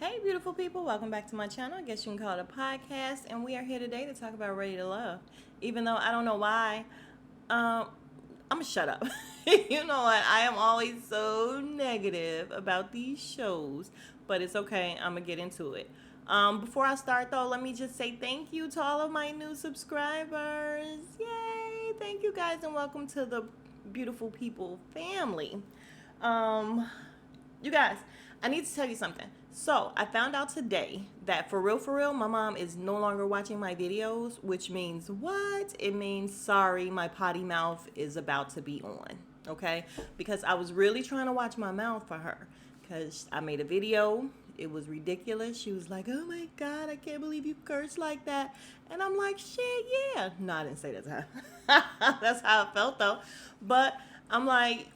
Hey, beautiful people, welcome back to my channel. I guess you can call it a podcast. And we are here today to talk about Ready to Love. Even though I don't know why, um, I'm gonna shut up. You know what? I am always so negative about these shows, but it's okay. I'm gonna get into it. Before I start, though, let me just say thank you to all of my new subscribers. Yay! Thank you guys, and welcome to the beautiful people family. Um, you guys, I need to tell you something. So, I found out today that for real, my mom is no longer watching my videos, which means what? It means sorry, my potty mouth is about to be on, okay? Because I was really trying to watch my mouth for her because I made a video. It was ridiculous. She was like, oh my God, I can't believe you curse like that. And I'm like, shit, yeah. No, I didn't say that. That's how I felt though. But I'm like,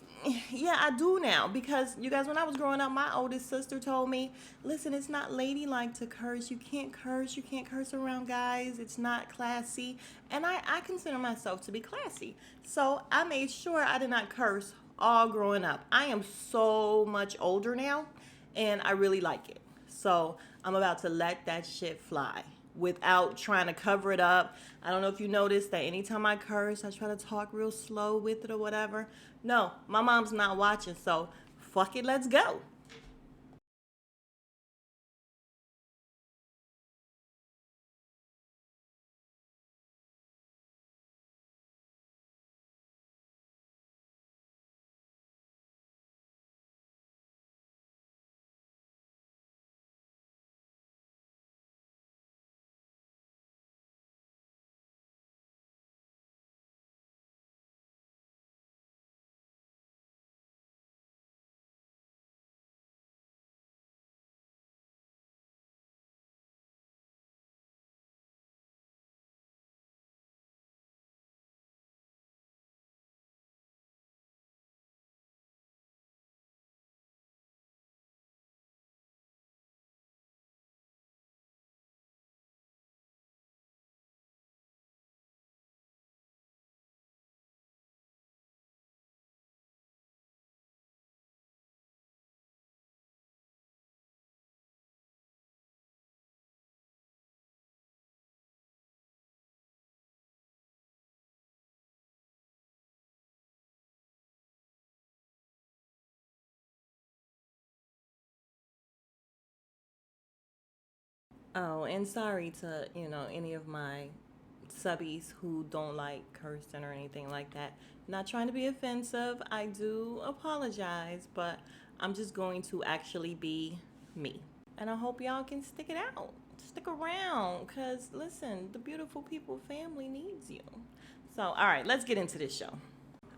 yeah, I do now because you guys, when I was growing up, my oldest sister told me, listen, it's not ladylike to curse. You can't curse. You can't curse around guys. It's not classy. And I consider myself to be classy. So I made sure I did not curse all growing up. I am so much older now and I really like it. So I'm about to let that shit fly without trying to cover it up. I don't know if you noticed that anytime I curse, I try to talk real slow with it or whatever. No, my mom's not watching, so fuck it, let's go. Oh, and sorry to, any of my subbies who don't like cursing or anything like that. Not trying to be offensive. I do apologize, but I'm just going to actually be me. And I hope y'all can stick it out. Stick around, because listen, the beautiful people family needs you. So, all right, let's get into this show.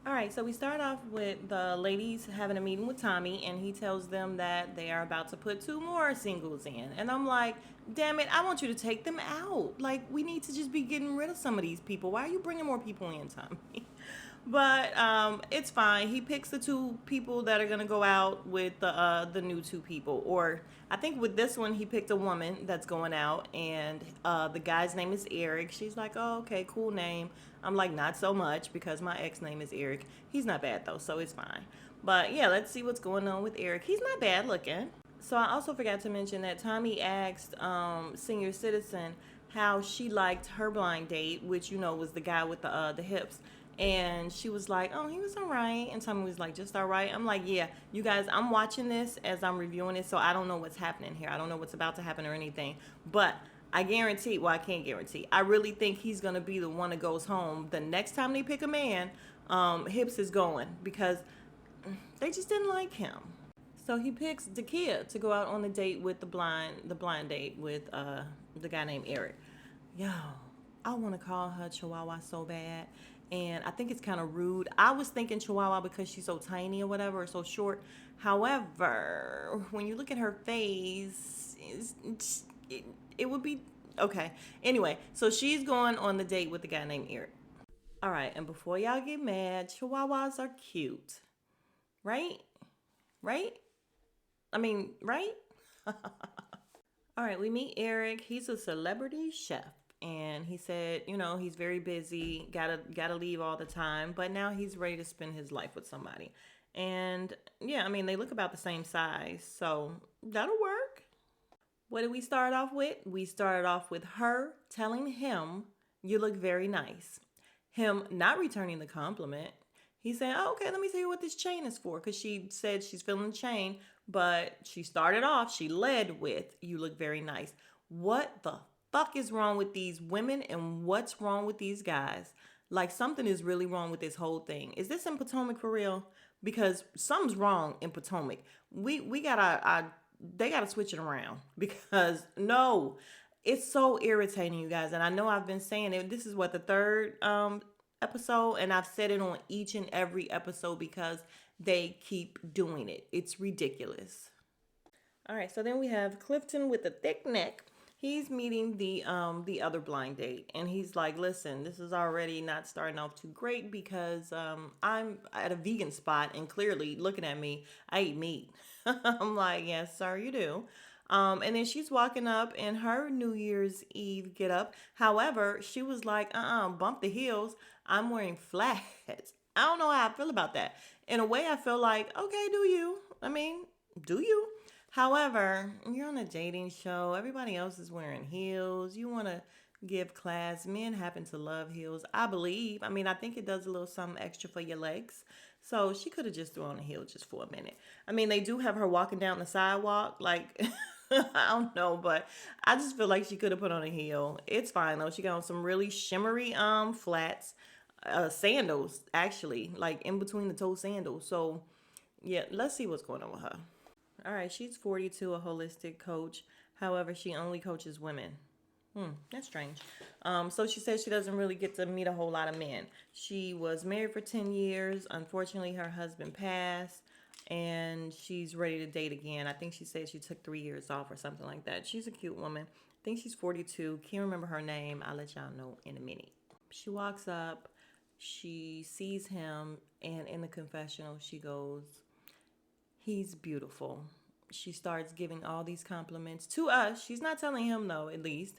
All right, so we start off with the ladies having a meeting with Tommy, and he tells them that they are about to put two more singles in. And I'm like, damn it, I want you to take them out. Like, we need to just be getting rid of some of these people. Why are you bringing more people in, Tommy? But it's fine. He picks the two people that are gonna go out with the new two people. Or I think with this one, he picked a woman that's going out, and the guy's name is Eric. She's like, oh, okay, cool name. I'm like, not so much because my ex name is Eric. He's not bad though, so it's fine. But yeah, let's see what's going on with Eric. He's not bad looking. So I also forgot to mention that Tommy asked Senior Citizen how she liked her blind date, which was the guy with the hips. And she was like, oh, he was all right. And Tommy was like, just all right. I'm like, yeah, you guys, I'm watching this as I'm reviewing it, so I don't know what's happening here. I don't know what's about to happen or anything. But I guarantee, well, I can't guarantee. I really think he's going to be the one that goes home. The next time they pick a man, Hips is going because they just didn't like him. So he picks Dakia to go out on the date with the blind date with the guy named Eric. Yo, I want to call her Chihuahua so bad. And I think it's kind of rude. I was thinking Chihuahua because she's so tiny or whatever, or so short. However, when you look at her face, it would be okay. Anyway, so she's going on the date with the guy named Eric. All right, and before y'all get mad, Chihuahuas are cute, right? Right? I mean, right? All right, we meet Eric. He's a celebrity chef. And he said, he's very busy, gotta leave all the time, but now he's ready to spend his life with somebody. And yeah, I mean they look about the same size, so that'll work. What did we start off with? We started off with her telling him, "You look very nice." Him not returning the compliment. He said, "Oh, okay, let me tell you what this chain is for." Because she said she's feeling the chain, but she started off, she led with, "You look very nice." What the fuck is wrong with these women and what's wrong with these guys? Like, something is really wrong with this whole thing. Is this in Potomac for real? Because something's wrong in Potomac. We gotta they gotta switch it around because no, it's so irritating, you guys. And I know I've been saying it. This is what, the third episode, and I've said it on each and every episode because they keep doing it. It's ridiculous. All right, so then we have Clifton with the thick neck. He's meeting the other blind date, and he's like, "Listen, this is already not starting off too great because I'm at a vegan spot, and clearly, looking at me, I eat meat." I'm like, "Yes, sir, you do." And then she's walking up in her New Year's Eve get up. However, she was like, bump the heels. I'm wearing flats. I don't know how I feel about that. In a way, I feel like, okay, do you? I mean, do you? However, you're on a dating show. Everybody else is wearing heels. You want to give class. Men happen to love heels, I believe. I mean, I think it does a little something extra for your legs. So she could have just thrown a heel just for a minute. I mean, they do have her walking down the sidewalk. Like, I don't know, but I just feel like she could have put on a heel. It's fine though. She got on some really shimmery flats, sandals actually, like in between the toe sandals. So yeah, let's see what's going on with her. All right, she's 42, a holistic coach. However, she only coaches women. That's strange. So she says she doesn't really get to meet a whole lot of men. She was married for 10 years. Unfortunately, her husband passed, and she's ready to date again. I think she said she took 3 years off or something like that. She's a cute woman. I think she's 42. Can't remember her name. I'll let y'all know in a minute. She walks up. She sees him, and in the confessional, she goes, "He's beautiful." She starts giving all these compliments to us. She's not telling him though, at least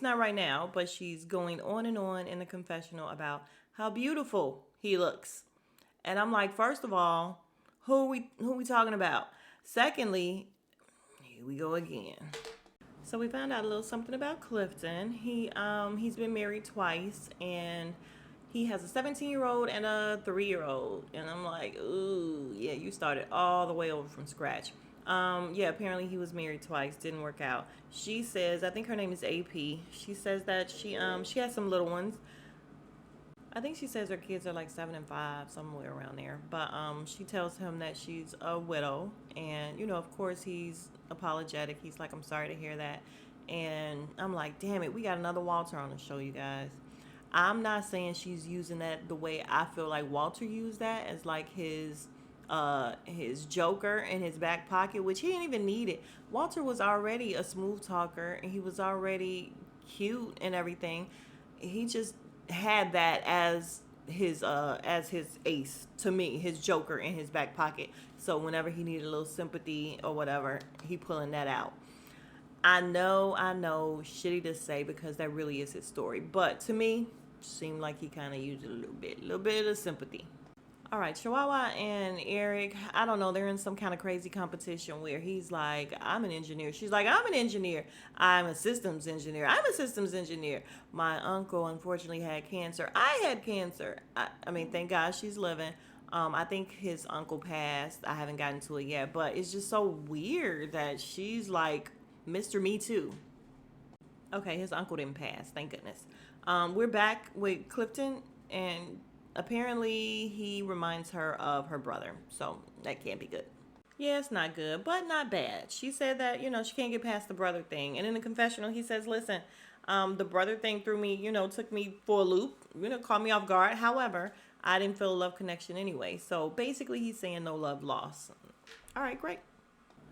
not right now, but she's going on in the confessional about how beautiful he looks. And I'm like, first of all, who we talking about? Secondly, here we go again. So we found out a little something about Clifton. He's been married twice, and he has a 17-year-old and a 3-year-old. And I'm like, ooh, yeah, you started all the way over from scratch. Yeah, apparently he was married twice, didn't work out. She says, I think her name is AP. She says that she has some little ones. I think she says her kids are like 7 and 5, somewhere around there. But she tells him that she's a widow, and of course he's apologetic. He's like, "I'm sorry to hear that," and I'm like, "Damn it, we got another Walter on the show, you guys." I'm not saying she's using that the way I feel like Walter used that, as like his joker in his back pocket, which he didn't even need it. Walter was already a smooth talker, and he was already cute and everything. He just had that as his ace, to me, his joker in his back pocket. So whenever he needed a little sympathy or whatever, he pulling that out. I know, shitty to say because that really is his story. But to me, seemed like he kind of used a little bit of sympathy. All right, Chihuahua and Eric, I don't know, they're in some kind of crazy competition where he's like, "I'm an engineer." She's like, "I'm an engineer." "I'm a systems engineer." "I'm a systems engineer." "My uncle unfortunately had cancer." "I had cancer." I mean, thank God she's living. I think his uncle passed. I haven't gotten to it yet, but it's just so weird that she's like, "Mr. Me Too." Okay, his uncle didn't pass, thank goodness. We're back with Clifton, and apparently he reminds her of her brother, so that can't be good. Yeah, it's not good, but not bad. She said that, she can't get past the brother thing. And in the confessional, he says, "Listen, the brother thing threw me, took me for a loop, caught me off guard. However, I didn't feel a love connection anyway." So basically, he's saying no love lost. All right, great.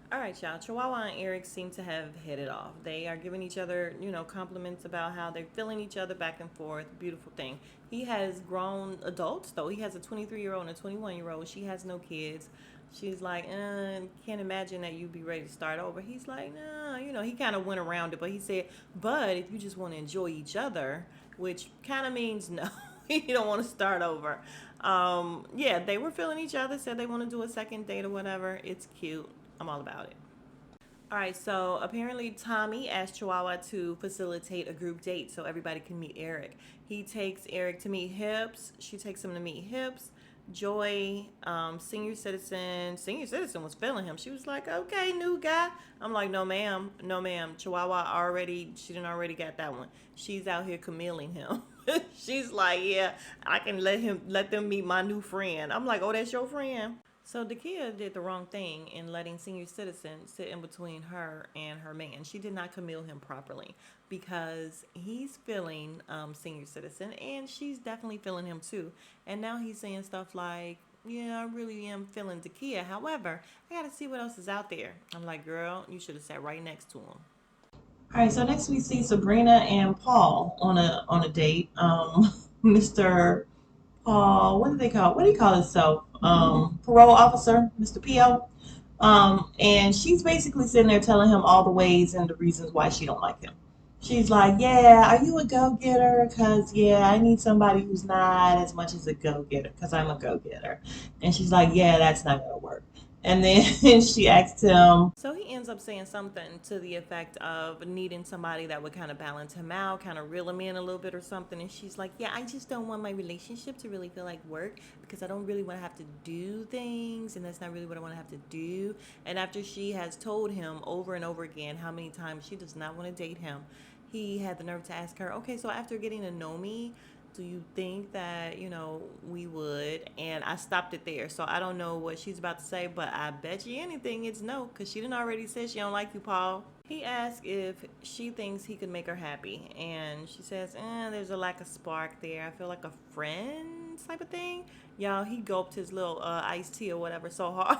All right, y'all. Chihuahua and Eric seem to have hit it off. They are giving each other, compliments about how they're feeling each other back and forth. Beautiful thing. He has grown adults, though. He has a 23-year-old and a 21-year-old. She has no kids. She's like, can't imagine that you'd be ready to start over. He's like, nah, he kind of went around it, but he said, "But if you just want to enjoy each other," which kind of means no, you don't want to start over. Yeah, they were feeling each other, said they want to do a second date or whatever. It's cute. I'm all about it. All right, so apparently Tommy asked Chihuahua to facilitate a group date so everybody can meet Eric. He takes Eric to meet Hips. She takes him to meet Hips. Joy, senior citizen. Senior citizen was feeling him. She was like, "Okay, new guy." I'm like, "No, ma'am, no, ma'am. Chihuahua already. She didn't already got that one. She's out here camelling him." She's like, "Yeah, I can let them meet my new friend." I'm like, "Oh, that's your friend." So Dakia did the wrong thing in letting senior citizen sit in between her and her man. She did not camille him properly because he's feeling senior citizen and she's definitely feeling him too. And now he's saying stuff like, "Yeah, I really am feeling Dakia. However, I got to see what else is out there." I'm like, "Girl, you should have sat right next to him." All right, so next we see Sabrina and Paul on a date. Mr. What do they call? What do he call himself? Parole officer, Mr. P.O. And she's basically sitting there telling him all the ways and the reasons why she don't like him. She's like, "Yeah, are you a go-getter? Cause yeah, I need somebody who's not as much as a go-getter. Cause I'm a go-getter." And she's like, "Yeah, that's not gonna work." And then she asked him. So he ends up saying something to the effect of needing somebody that would kind of balance him out, kind of reel him in a little bit or something. And she's like, "Yeah, I just don't want my relationship to really feel like work because I don't really want to have to do things. And that's not really what I want to have to do." And after she has told him over and over again how many times she does not want to date him, he had the nerve to ask her, "Okay, so after getting to know me, do you think that, we would?" And I stopped it there. So I don't know what she's about to say, but I bet you anything it's no, because she didn't already say she don't like you, Paul. He asked if she thinks he could make her happy. And she says, there's a lack of spark there. I feel like a friend type of thing. Y'all, he gulped his little iced tea or whatever so hard.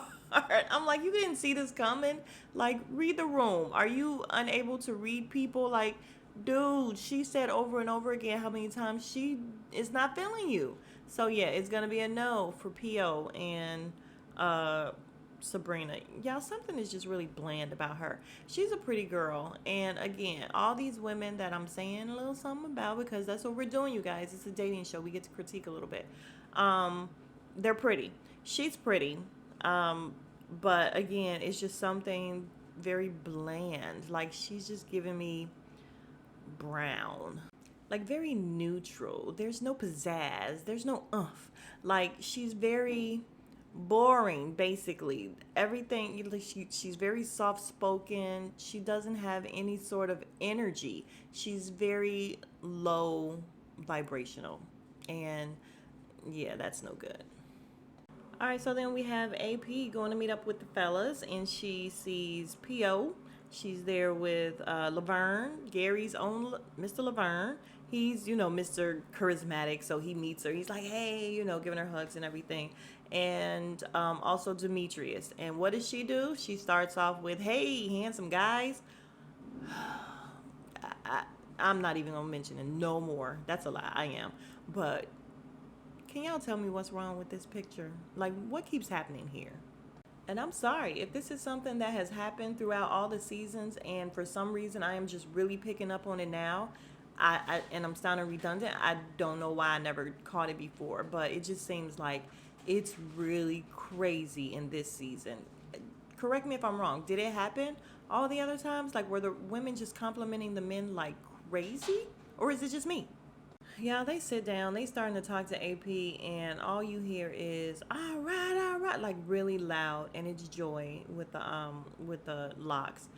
I'm like, you didn't see this coming? Like, read the room. Are you unable to read people? Like, dude, she said over and over again how many times she is not feeling you. So yeah, it's gonna be a no for P.O. and uh Sabrina. Y'all, something is just really bland about her. She's a pretty girl, and again, all these women that I'm saying a little something about, because that's what we're doing, you guys. It's a dating show. We get to critique a little bit. Um, they're pretty. She's pretty. Um, but again, it's just something very bland. Like, she's just giving me brown. Like, very neutral. There's no pizzazz. There's no umph. Like, she's very boring, basically. Everything, she's very soft spoken. She doesn't have any sort of energy. She's very low vibrational. And yeah, that's no good. All right, so then we have AP going to meet up with the fellas, and she sees PO. She's there with Laverne, Gary's own Mr. Laverne. He's, Mr. Charismatic, so he meets her. He's like, "Hey," giving her hugs and everything. And also Demetrius. And what does she do? She starts off with, "Hey, handsome guys." I, I'm not even going to mention it no more. That's a lie. I am. But can y'all tell me what's wrong with this picture? Like, what keeps happening here? And I'm sorry if this is something that has happened throughout all the seasons, and for some reason I am just really picking up on it now. And I'm sounding redundant. I don't know why I never caught it before, but it just seems like it's really crazy in this season. Correct me if I'm wrong. Did it happen all the other times? Like, were the women just complimenting the men like crazy, or is it just me? Yeah, they sit down, they starting to talk to AP, and all you hear is all right, like really loud, and it's Joy with the locks.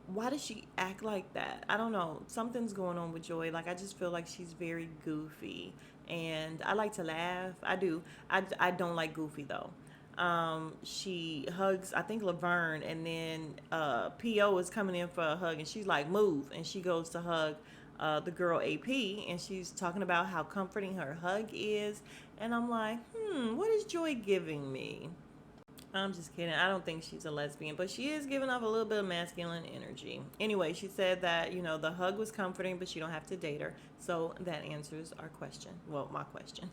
Why does she act like that? I don't know. Something's going on with Joy. Like, I just feel like she's very goofy, and I like to laugh. I do. I don't like Goofy though. She hugs, I think, Laverne, and then PO is coming in for a hug, and she's like, "Move," and she goes to hug the girl AP, and she's talking about how comforting her hug is, and I'm like, what is Joy giving me? I'm just kidding. I don't think she's a lesbian, but she is giving off a little bit of masculine energy. Anyway, she said that, the hug was comforting, but you don't have to date her. So that answers our question. Well, my question.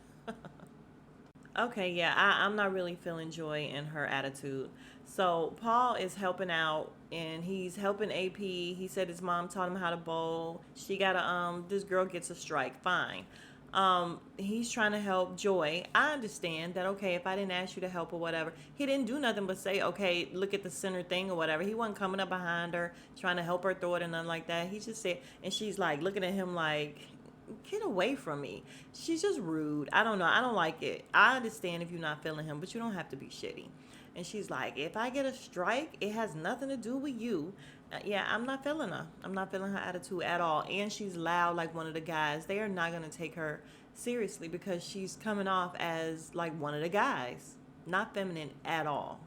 Okay, yeah, I'm not really feeling Joy in her attitude. So Paul is helping out, and he's helping AP. He said his mom taught him how to bowl. She got a this girl gets a strike. Fine. He's trying to help Joy. I understand that, okay, if I didn't ask you to help or whatever, he didn't do nothing but say, okay, look at the center thing or whatever. He wasn't coming up behind her, trying to help her throw it and nothing like that. He just said, and she's like looking at him like, get away from me. She's just rude. I don't know. I don't like it. I understand if you're not feeling him, but you don't have to be shitty. And she's like, if I get a strike, it has nothing to do with you. Yeah, I'm not feeling her. I'm not feeling her attitude at all. And she's loud like one of the guys. They are not going to take her seriously because she's coming off as like one of the guys. Not feminine at all.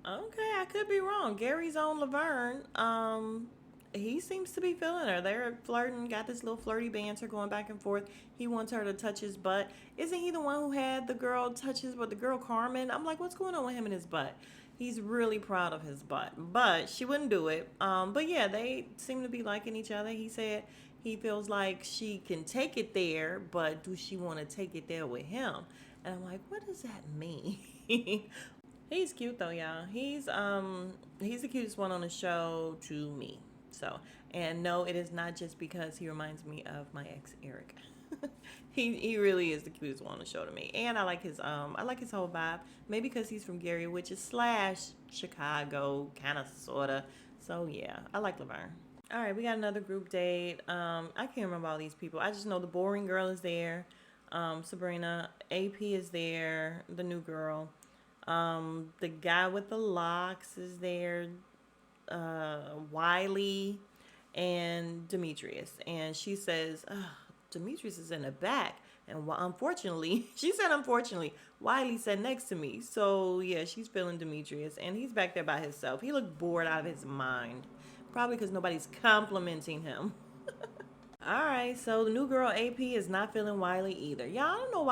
Okay, I could be wrong. Gary's own Laverne, he seems to be feeling her. They're flirting, got this little flirty banter going back and forth. He wants her to touch his butt. Isn't he the one who had the girl touch his butt, the girl Carmen? I'm like, what's going on with him and his butt? He's really proud of his butt, but she wouldn't do it. But yeah, they seem to be liking each other. He said he feels like she can take it there, but do she want to take it there with him? And I'm like, what does that mean? He's cute though, y'all. He's the cutest one on the show to me. So, and no, it is not just because he reminds me of my ex Eric. He really is the cutest one on the show to me, and I like his whole vibe. Maybe because he's from Gary, which is slash Chicago, kind of sorta. So yeah, I like Laverne. All right, we got another group date. I can't remember all these people. I just know the boring girl is there. Sabrina, AP is there. The new girl. The guy with the locks is there. Wiley and Demetrius, and she says, Demetrius is in the back, and unfortunately, she said unfortunately, Wiley sat next to me. So yeah, she's feeling Demetrius, and he's back there by himself. He looked bored out of his mind, probably because nobody's complimenting him. All right, so the new girl AP is not feeling Wiley either. Yeah, I don't know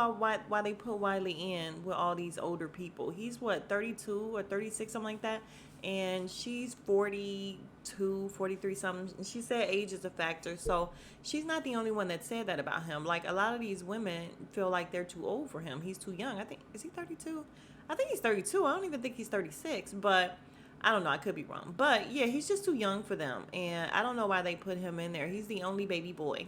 why they put Wiley in with all these older people. He's what, 32 or 36, something like that, and she's 42, 43 something. And she said age is a factor, so she's not the only one that said that about him. Like a lot of these women feel like they're too old for him. He's too young. I think, is he 32? I think he's 32. I don't even think he's 36, but I don't know. I could be wrong. But yeah, he's just too young for them. And I don't know why they put him in there. He's the only baby boy.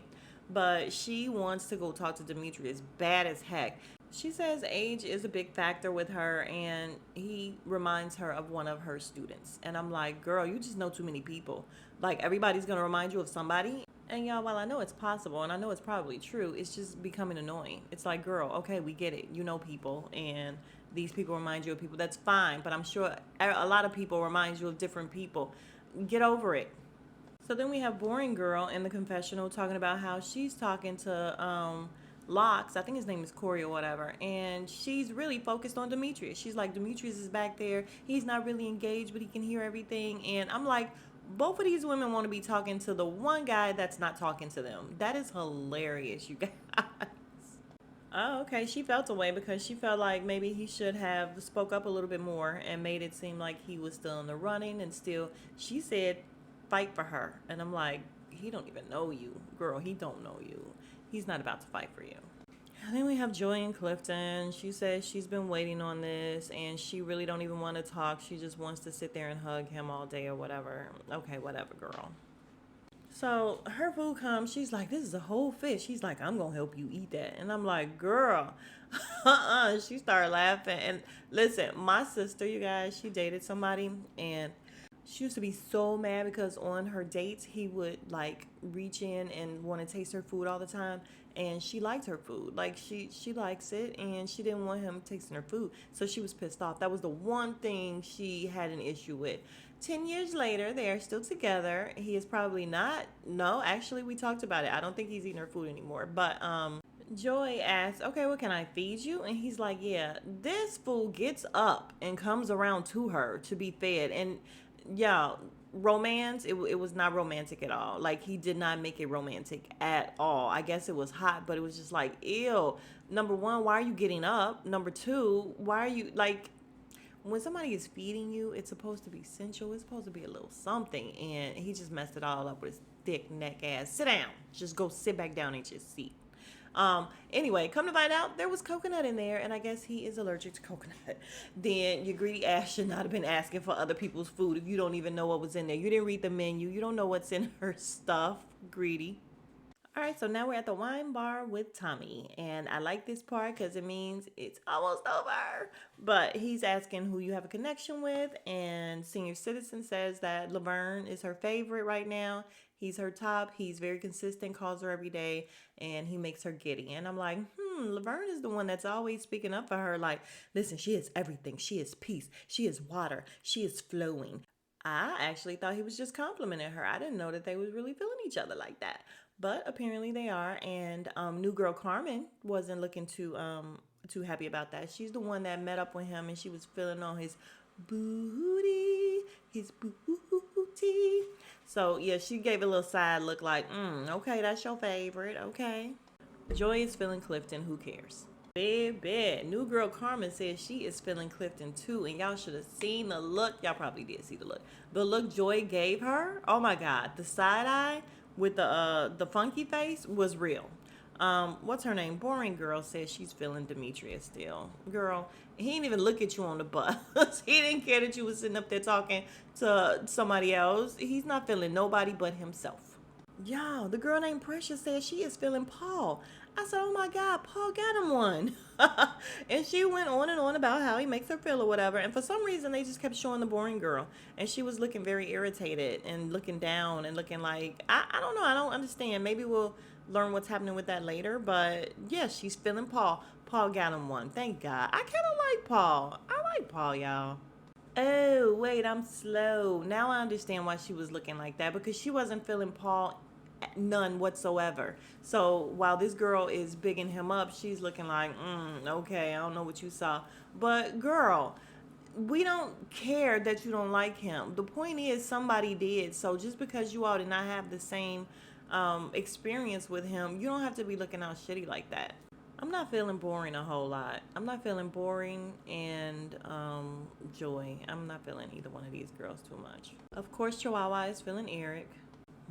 But she wants to go talk to Demetrius bad as heck. She says age is a big factor with her, and he reminds her of one of her students. And I'm like, girl, you just know too many people. Like, everybody's going to remind you of somebody. And y'all, while I know it's possible, and I know it's probably true, it's just becoming annoying. It's like, girl, okay, we get it. You know people, and these people remind you of people. That's fine, but I'm sure a lot of people remind you of different people. Get over it. So then we have Boring Girl in the confessional talking about how she's talking to Locks. I think his name is Corey or whatever. And she's really focused on Demetrius. She's like, Demetrius is back there. He's not really engaged, but he can hear everything. And I'm like, both of these women want to be talking to the one guy that's not talking to them. That is hilarious, you guys. Oh, okay. She felt away because she felt like maybe he should have spoke up a little bit more and made it seem like he was still in the running, and still, she said, fight for her. And I'm like, he don't even know you. Girl, he don't know you. He's not about to fight for you. And then we have Julian Clifton. She says she's been waiting on this, and she really don't even want to talk. She just wants to sit there and hug him all day or whatever. Okay, whatever, girl. So her food comes. She's like, this is a whole fish. She's like, I'm going to help you eat that. And I'm like, girl, She started laughing. And listen, my sister, you guys, she dated somebody, and she used to be so mad because on her dates, he would like reach in and want to taste her food all the time. And she liked her food. Like she likes it, and she didn't want him tasting her food. So she was pissed off. That was the one thing she had an issue with. 10 years later, they are still together. He is probably not. No, actually, we talked about it. I don't think he's eating her food anymore. But Joy asks, okay, what can I feed you? And he's like, yeah, this fool gets up and comes around to her to be fed. And yeah, romance, it was not romantic at all. Like, he did not make it romantic at all. I guess it was hot, but it was just like, ew. Number one, why are you getting up? Number two, why are you, like, when somebody is feeding you, it's supposed to be sensual. It's supposed to be a little something. And he just messed it all up with his thick neck ass. Sit down. Just go sit back down in your seat. Anyway, come to find out, there was coconut in there, and I guess he is allergic to coconut. Then your greedy ass should not have been asking for other people's food if you don't even know what was in there. You didn't read the menu. You don't know what's in her stuff. Greedy. All right, so now we're at the wine bar with Tommy, and I like this part because it means it's almost over. But he's asking who you have a connection with, and Senior Citizen says that Laverne is her favorite right now. He's her top. He's very consistent, calls her every day, and he makes her giddy. And I'm like, Laverne is the one that's always speaking up for her. Like, listen, she is everything. She is peace. She is water. She is flowing. I actually thought he was just complimenting her. I didn't know that they was really feeling each other like that. But apparently they are. And new girl Carmen wasn't looking too happy about that. She's the one that met up with him and she was feeling on his booty, his booty. So yeah, she gave a little side look like, okay, that's your favorite, okay. Joy is feeling Clifton, who cares? Baby, new girl Carmen says she is feeling Clifton too, and y'all should have seen the look. Y'all probably did see the look. The look Joy gave her. Oh my God, the side eye with the funky face was real. What's her name? Boring Girl says she's feeling Demetrius still. Girl, he didn't even look at you on the bus. He didn't care that you was sitting up there talking to somebody else. He's not feeling nobody but himself. Y'all, the girl named Precious says she is feeling Paul. I said, oh my God, Paul got him one. And she went on and on about how he makes her feel or whatever. And for some reason, they just kept showing the boring girl. And she was looking very irritated and looking down and looking like, I don't know. I don't understand. Maybe we'll learn what's happening with that later. But yeah, she's feeling Paul. Paul got him one. Thank God. I kind of like Paul. I like Paul, y'all. Oh, wait, I'm slow. Now I understand why she was looking like that, because she wasn't feeling Paul none whatsoever. So while this girl is bigging him up, she's looking like, okay, I don't know what you saw. But girl, we don't care that you don't like him. The point is somebody did. So just because you all did not have the same experience with him, you don't have to be looking out shitty like that. I'm not feeling boring a whole lot. I'm not feeling boring and Joy. I'm not feeling either one of these girls too much. Of course, Chihuahua is feeling Eric.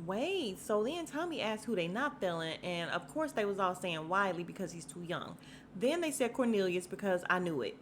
Wait, so then Tommy asked who they not feeling, and of course they was all saying Wiley because he's too young. Then they said Cornelius because I knew it.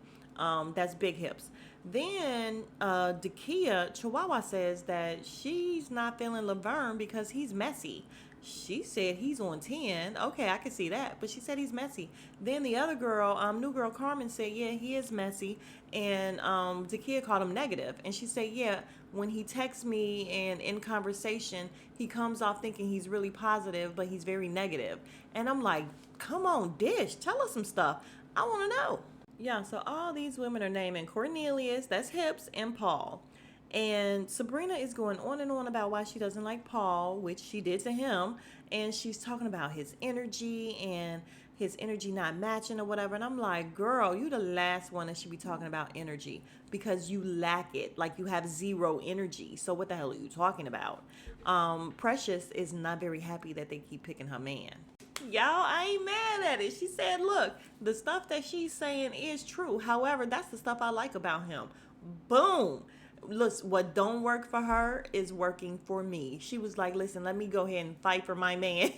That's big hips. Then Dakia, Chihuahua, says that she's not feeling Laverne because he's messy. She said he's on 10. Okay, I can see that. But she said he's messy. Then the other girl, new girl Carmen, said, yeah, he is messy. And Dakia called him negative. And she said, yeah, when he texts me and in conversation, he comes off thinking he's really positive, but he's very negative. And I'm like, come on, Dish, tell us some stuff. I want to know. Yeah, so all these women are naming Cornelius, that's hips, and Paul. And Sabrina is going on and on about why she doesn't like Paul, which she did to him. And she's talking about his energy and his energy not matching or whatever. And I'm like, girl, you the last one that should be talking about energy because you lack it. Like you have zero energy. So what the hell are you talking about? Precious is not very happy that they keep picking her man. Y'all, I ain't mad at it. She said, look, the stuff that she's saying is true. However, that's the stuff I like about him. Boom. Look, what don't work for her is working for me. She was like, listen, let me go ahead and fight for my man.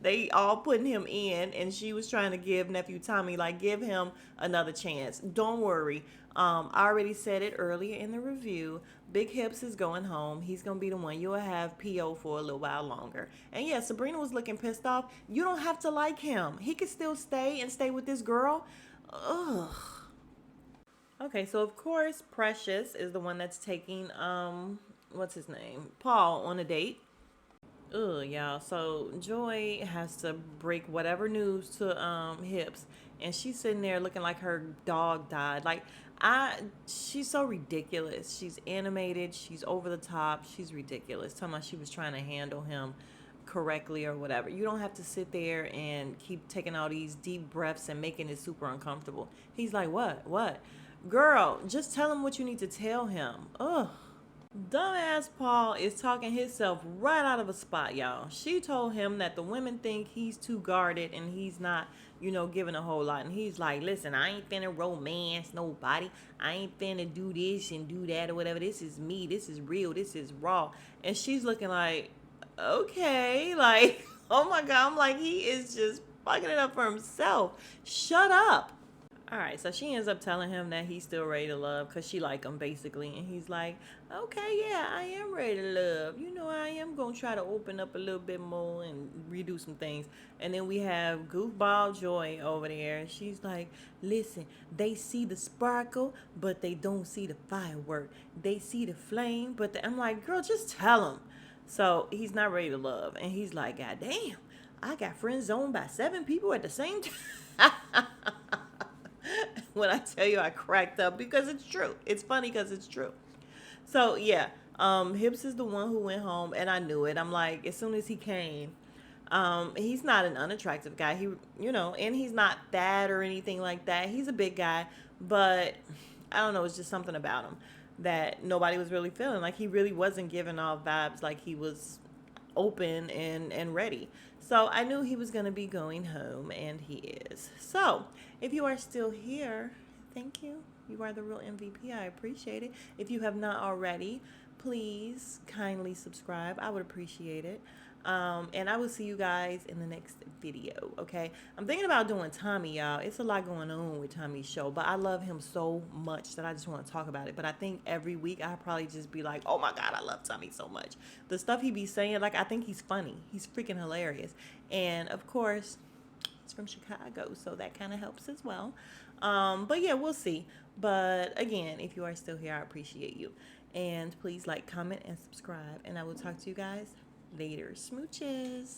They all putting him in, and she was trying to give nephew Tommy, like, give him another chance. Don't worry. I already said it earlier in the review. Big Hips is going home. He's going to be the one. You'll have PO for a little while longer. And yeah, Sabrina was looking pissed off. You don't have to like him. He could still stay with this girl. Ugh. Okay, so of course Precious is the one that's taking what's his name? Paul on a date. Ugh, y'all. So Joy has to break whatever news to Hips, and she's sitting there looking like her dog died. Like she's so ridiculous. She's animated, she's over the top, she's ridiculous. Talking about she was trying to handle him correctly or whatever. You don't have to sit there and keep taking all these deep breaths and making it super uncomfortable. He's like, what? Girl, just tell him what you need to tell him. Ugh. Dumbass Paul is talking himself right out of a spot, y'all. She told him that the women think he's too guarded and he's not, giving a whole lot. And he's like, listen, I ain't finna romance nobody. I ain't finna do this and do that or whatever. This is me. This is real. This is raw. And she's looking like, okay. Like, oh my God. I'm like, he is just fucking it up for himself. Shut up. All right, so she ends up telling him that he's still ready to love because she like him basically, and he's like, "Okay, yeah, I am ready to love. You know, I am gonna try to open up a little bit more and redo some things." And then we have Goofball Joy over there. She's like, "Listen, they see the sparkle, but they don't see the firework. They see the flame, but I'm like, girl, just tell him." So he's not ready to love, and he's like, "God damn, I got friend zoned by 7 people at the same time." When I tell you I cracked up because it's true. It's funny because it's true. So yeah, Hips is the one who went home, and I knew it. I'm like, as soon as he came, he's not an unattractive guy. And he's not fat or anything like that. He's a big guy, but I don't know. It's just something about him that nobody was really feeling. Like he really wasn't giving off vibes like he was open and ready. So I knew he was going to be going home, and he is. So if you are still here, thank you. You are the real MVP. I appreciate it. If you have not already, please kindly subscribe. I would appreciate it. And I will see you guys in the next video, okay? I'm thinking about doing Tommy, y'all. It's a lot going on with Tommy's show, but I love him so much that I just want to talk about it. But I think every week I'll probably just be like, oh my God, I love Tommy so much. The stuff he be saying, like, I think he's funny. He's freaking hilarious. And of course, he's from Chicago, so that kind of helps as well. But yeah, we'll see. But again, if you are still here, I appreciate you. And please like, comment, and subscribe. And I will talk to you guys later. Smooches.